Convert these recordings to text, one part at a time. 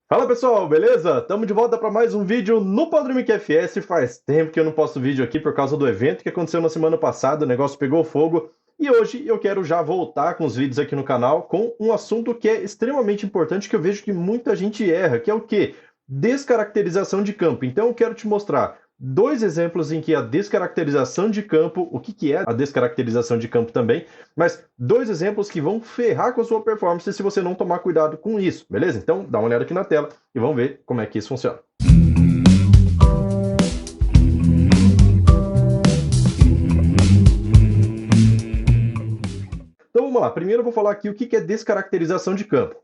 Fala pessoal, beleza? Estamos de volta para mais um vídeo no Podremic FS. Faz tempo que eu não posto vídeo aqui por causa do evento que aconteceu na semana passada, o negócio pegou fogo. E hoje eu quero já voltar com os vídeos aqui no canal com um assunto que é extremamente importante, que eu vejo que muita gente erra, que é o quê? Descaracterização de campo. Então eu quero te mostrar dois exemplos em que a descaracterização de campo, o que é a descaracterização de campo também, mas dois exemplos que vão ferrar com a sua performance se você não tomar cuidado com isso, beleza? Então dá uma olhada aqui na tela e vamos ver como é que isso funciona. Então vamos lá, primeiro eu vou falar aqui o que é descaracterização de campo.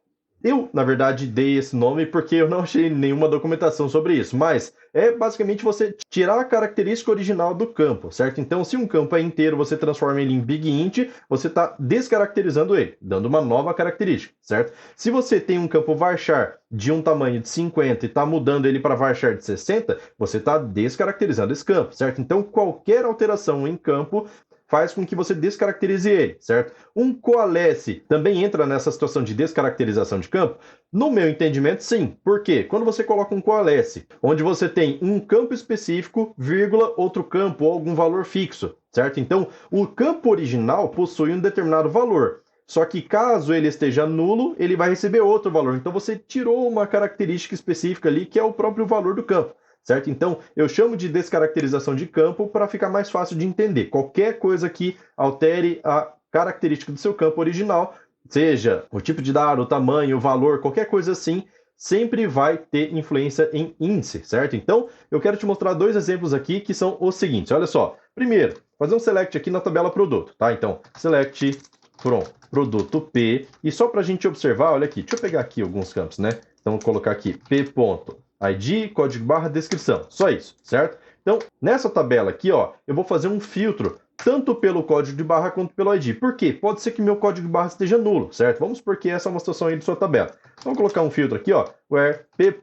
Eu, na verdade, dei esse nome porque eu não achei nenhuma documentação sobre isso, mas é basicamente você tirar a característica original do campo, certo? Então, se um campo é inteiro, você transforma ele em Big Int, você está descaracterizando ele, dando uma nova característica, certo? Se você tem um campo varchar de um tamanho de 50 e está mudando ele para varchar de 60, você está descaracterizando esse campo, certo? Então, qualquer alteração em campo faz com que você descaracterize ele, certo? Um coalesce também entra nessa situação de descaracterização de campo? No meu entendimento, sim. Por quê? Quando você coloca um coalesce, onde você tem um campo específico, vírgula, outro campo ou algum valor fixo, certo? Então, o campo original possui um determinado valor. Só que caso ele esteja nulo, ele vai receber outro valor. Então, você tirou uma característica específica ali, que é o próprio valor do campo. Certo? Então, eu chamo de descaracterização de campo para ficar mais fácil de entender. Qualquer coisa que altere a característica do seu campo original, seja o tipo de dado, o tamanho, o valor, qualquer coisa assim, sempre vai ter influência em índice, certo? Então, eu quero te mostrar dois exemplos aqui que são os seguintes. Olha só. Primeiro, fazer um select aqui na tabela produto, tá? Então, select from produto P. E só para a gente observar, olha aqui, deixa eu pegar aqui alguns campos, né? Então, vou colocar aqui P. ID, código barra, descrição. Só isso, certo? Então, nessa tabela aqui, ó, eu vou fazer um filtro tanto pelo código de barra quanto pelo ID. Por quê? Pode ser que meu código de barra esteja nulo, certo? Vamos supor que essa é uma situação aí de sua tabela. Então, vou colocar um filtro aqui, ó, where p.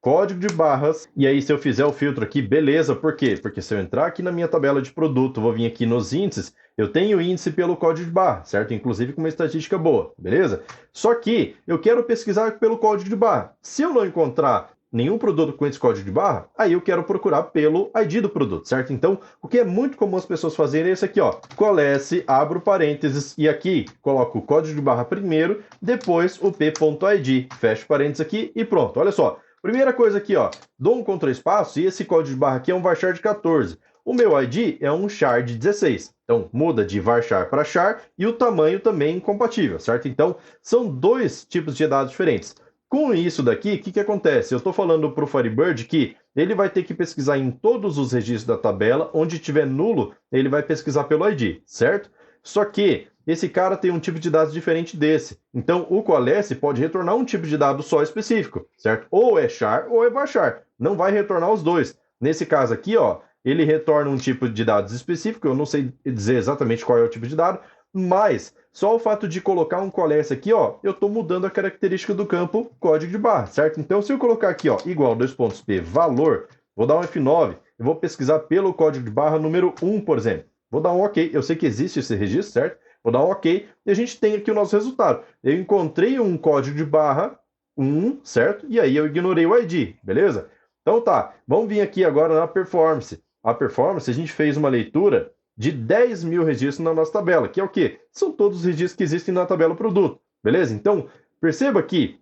Código de barras, e aí se eu fizer o filtro aqui, beleza, por quê? Porque se eu entrar aqui na minha tabela de produto, vou vir aqui nos índices, eu tenho índice pelo código de barra, certo? Inclusive com uma estatística boa, beleza? Só que eu quero pesquisar pelo código de barra. Se eu não encontrar nenhum produto com esse código de barra, aí eu quero procurar pelo ID do produto, certo? Então, o que é muito comum as pessoas fazerem é esse aqui, ó, coalesce, abro parênteses e aqui coloco o código de barra primeiro, depois o p.id, fecho parênteses aqui e pronto. Olha só, primeira coisa aqui, ó, dou um Ctrl espaço e esse código de barra aqui é um varchar de 14. O meu ID é um char de 16. Então, muda de varchar para char e o tamanho também é incompatível, certo? Então, são dois tipos de dados diferentes. Com isso daqui, o que acontece? Eu estou falando para o Firebird que ele vai ter que pesquisar em todos os registros da tabela, onde tiver nulo, ele vai pesquisar pelo ID, certo? Só que esse cara tem um tipo de dados diferente desse. Então, o coalesce pode retornar um tipo de dado só específico, certo? Ou é char ou é varchar. Não vai retornar os dois. Nesse caso aqui, ó, ele retorna um tipo de dados específico, eu não sei dizer exatamente qual é o tipo de dado, mas só o fato de colocar um coalesce aqui, ó, eu estou mudando a característica do campo código de barra, certo? Então, se eu colocar aqui, ó, igual, dois pontos P, valor, vou dar um F9, eu vou pesquisar pelo código de barra número 1, por exemplo. Vou dar um OK, eu sei que existe esse registro, certo? Vou dar um OK e a gente tem aqui o nosso resultado. Eu encontrei um código de barra 1, certo? E aí eu ignorei o ID, beleza? Então tá, vamos vir aqui agora na performance. A performance, a gente fez uma leitura de 10 mil registros na nossa tabela, que é o quê? São todos os registros que existem na tabela produto, beleza? Então, perceba que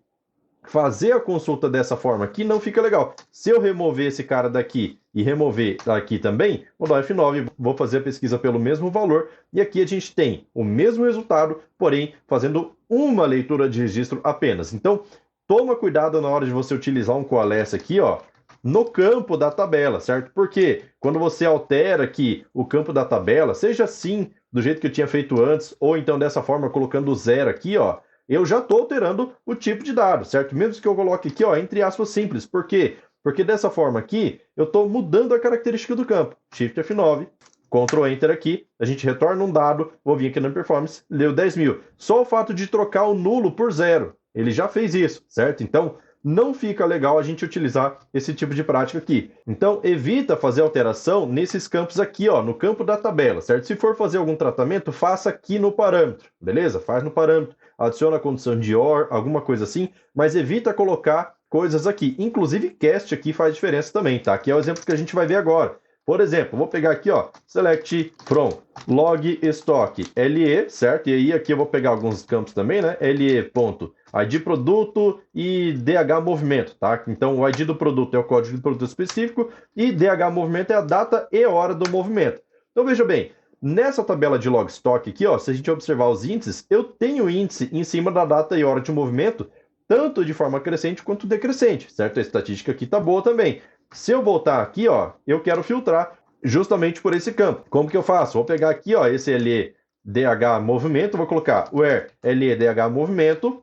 fazer a consulta dessa forma aqui não fica legal. Se eu remover esse cara daqui e remover aqui também, vou dar F9, vou fazer a pesquisa pelo mesmo valor, e aqui a gente tem o mesmo resultado, porém fazendo uma leitura de registro apenas. Então, toma cuidado na hora de você utilizar um coalesce aqui, ó, no campo da tabela, certo? Porque quando você altera aqui o campo da tabela, seja assim, do jeito que eu tinha feito antes, ou então dessa forma, colocando o zero aqui, ó, eu já estou alterando o tipo de dado, certo? Mesmo que eu coloque aqui, ó, entre aspas, simples. Por quê? Porque dessa forma aqui, eu estou mudando a característica do campo. Shift F9, Ctrl Enter aqui, a gente retorna um dado, vou vir aqui na Performance, leu 10 mil. Só o fato de trocar o nulo por zero, ele já fez isso, certo? Então, não fica legal a gente utilizar esse tipo de prática aqui. Então, evita fazer alteração nesses campos aqui, ó, no campo da tabela, certo? Se for fazer algum tratamento, faça aqui no parâmetro, beleza? Faz no parâmetro, adiciona a condição de OR, alguma coisa assim, mas evita colocar coisas aqui. Inclusive, cast aqui faz diferença também, tá? Que é o exemplo que a gente vai ver agora. Por exemplo, vou pegar aqui, ó, select from log stock LE, certo? E aí aqui eu vou pegar alguns campos também, né? LE.id produto e DH movimento, tá? Então o ID do produto é o código do produto específico e DH movimento é a data e hora do movimento. Então veja bem, nessa tabela de log stock aqui, ó, se a gente observar os índices, eu tenho índice em cima da data e hora de movimento, tanto de forma crescente quanto decrescente, certo? A estatística aqui tá boa também. Se eu voltar aqui, ó, eu quero filtrar justamente por esse campo. Como que eu faço? Vou pegar aqui, ó, esse LEDH movimento, vou colocar where LEDH movimento,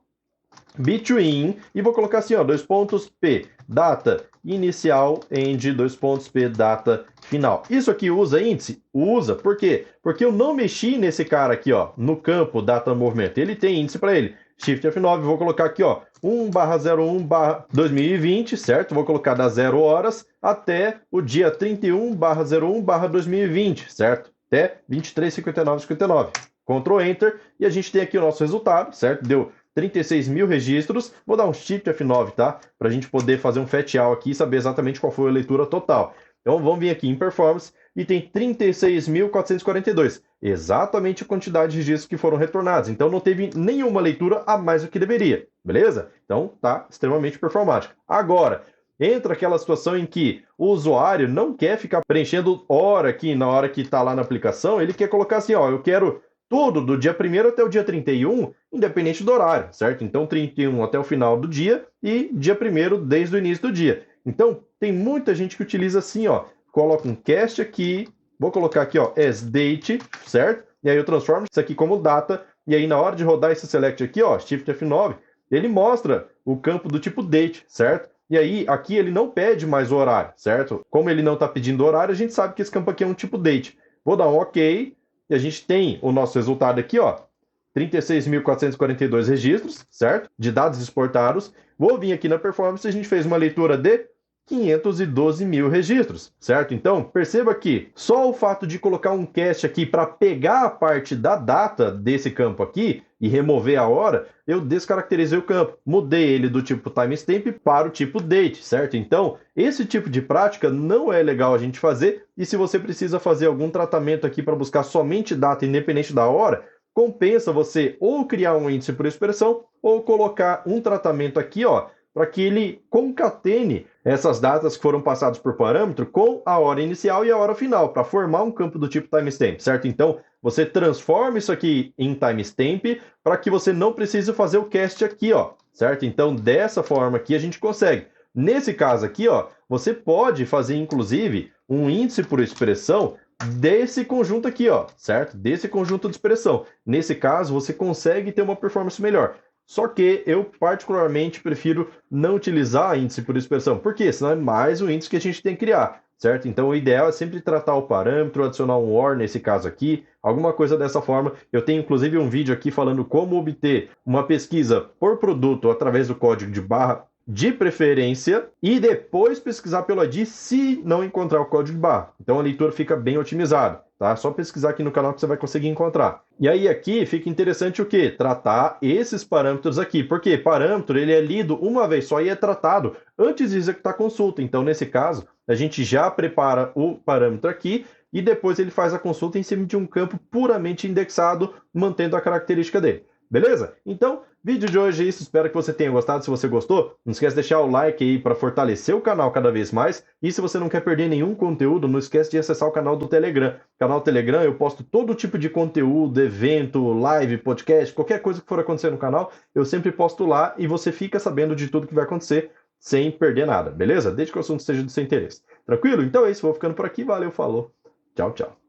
between, e vou colocar assim, ó, 2 pontos P, data inicial, end, 2 pontos P, data final. Isso aqui usa índice? Usa. Por quê? Porque eu não mexi nesse cara aqui, ó, no campo data movimento. Ele tem índice para ele. Shift F9, vou colocar aqui, ó, 1/01/2020, certo? Vou colocar das 0 horas até o dia 31/01/2020, certo? Até 23:59:59. Ctrl Enter e a gente tem aqui o nosso resultado, certo? Deu 36 mil registros. Vou dar um Shift F9, tá? Para a gente poder fazer um fat all aqui e saber exatamente qual foi a leitura total. Então vamos vir aqui em Performance e tem 36.442. Exatamente a quantidade de registros que foram retornados. Então não teve nenhuma leitura a mais do que deveria. Beleza? Então tá extremamente performático. Agora, entra aquela situação em que o usuário não quer ficar preenchendo hora aqui na hora que está lá na aplicação. Ele quer colocar assim, ó, eu quero tudo do dia 1º até o dia 31, independente do horário, certo? Então 31 até o final do dia e dia 1º desde o início do dia. Então, tem muita gente que utiliza assim, ó, coloca um cast aqui, vou colocar aqui, ó, as date, certo? E aí eu transformo isso aqui como data, e aí na hora de rodar esse select aqui, ó, Shift F9, ele mostra o campo do tipo date, certo? E aí, aqui ele não pede mais o horário, certo? Como ele não está pedindo horário, a gente sabe que esse campo aqui é um tipo date. Vou dar um OK, e a gente tem o nosso resultado aqui, ó, 36.442 registros, certo? De dados exportados. Vou vir aqui na performance e a gente fez uma leitura de 512 mil registros, certo? Então, perceba que só o fato de colocar um cast aqui para pegar a parte da data desse campo aqui e remover a hora, eu descaracterizei o campo. Mudei ele do tipo timestamp para o tipo date, certo? Então, esse tipo de prática não é legal a gente fazer, e se você precisa fazer algum tratamento aqui para buscar somente data independente da hora, compensa você ou criar um índice por expressão ou colocar um tratamento aqui, ó, para que ele concatene essas datas que foram passadas por parâmetro com a hora inicial e a hora final, para formar um campo do tipo timestamp, certo? Então, você transforma isso aqui em timestamp para que você não precise fazer o cast aqui, ó, certo? Então, dessa forma aqui a gente consegue. Nesse caso aqui, ó, você pode fazer, inclusive, um índice por expressão desse conjunto aqui, ó, certo? Desse conjunto de expressão. Nesse caso, você consegue ter uma performance melhor. Só que eu particularmente prefiro não utilizar índice por expressão. Por quê? Senão é mais um índice que a gente tem que criar, certo? Então o ideal é sempre tratar o parâmetro, adicionar um OR nesse caso aqui, alguma coisa dessa forma. Eu tenho inclusive um vídeo aqui falando como obter uma pesquisa por produto através do código de barra de preferência e depois pesquisar pelo ID se não encontrar o código de barra. Então a leitura fica bem otimizada, tá? Só pesquisar aqui no canal que você vai conseguir encontrar. E aí aqui fica interessante o quê? Tratar esses parâmetros aqui, porque parâmetro ele é lido uma vez só e é tratado antes de executar a consulta. Então nesse caso, a gente já prepara o parâmetro aqui e depois ele faz a consulta em cima de um campo puramente indexado, mantendo a característica dele. Beleza? Então, vídeo de hoje é isso. Espero que você tenha gostado. Se você gostou, não esquece de deixar o like aí para fortalecer o canal cada vez mais. E se você não quer perder nenhum conteúdo, não esquece de acessar o canal do Telegram. No canal do Telegram eu posto todo tipo de conteúdo, evento, live, podcast, qualquer coisa que for acontecer no canal, eu sempre posto lá e você fica sabendo de tudo que vai acontecer sem perder nada, beleza? Desde que o assunto seja do seu interesse. Tranquilo? Então é isso. Vou ficando por aqui. Valeu, falou. Tchau, tchau.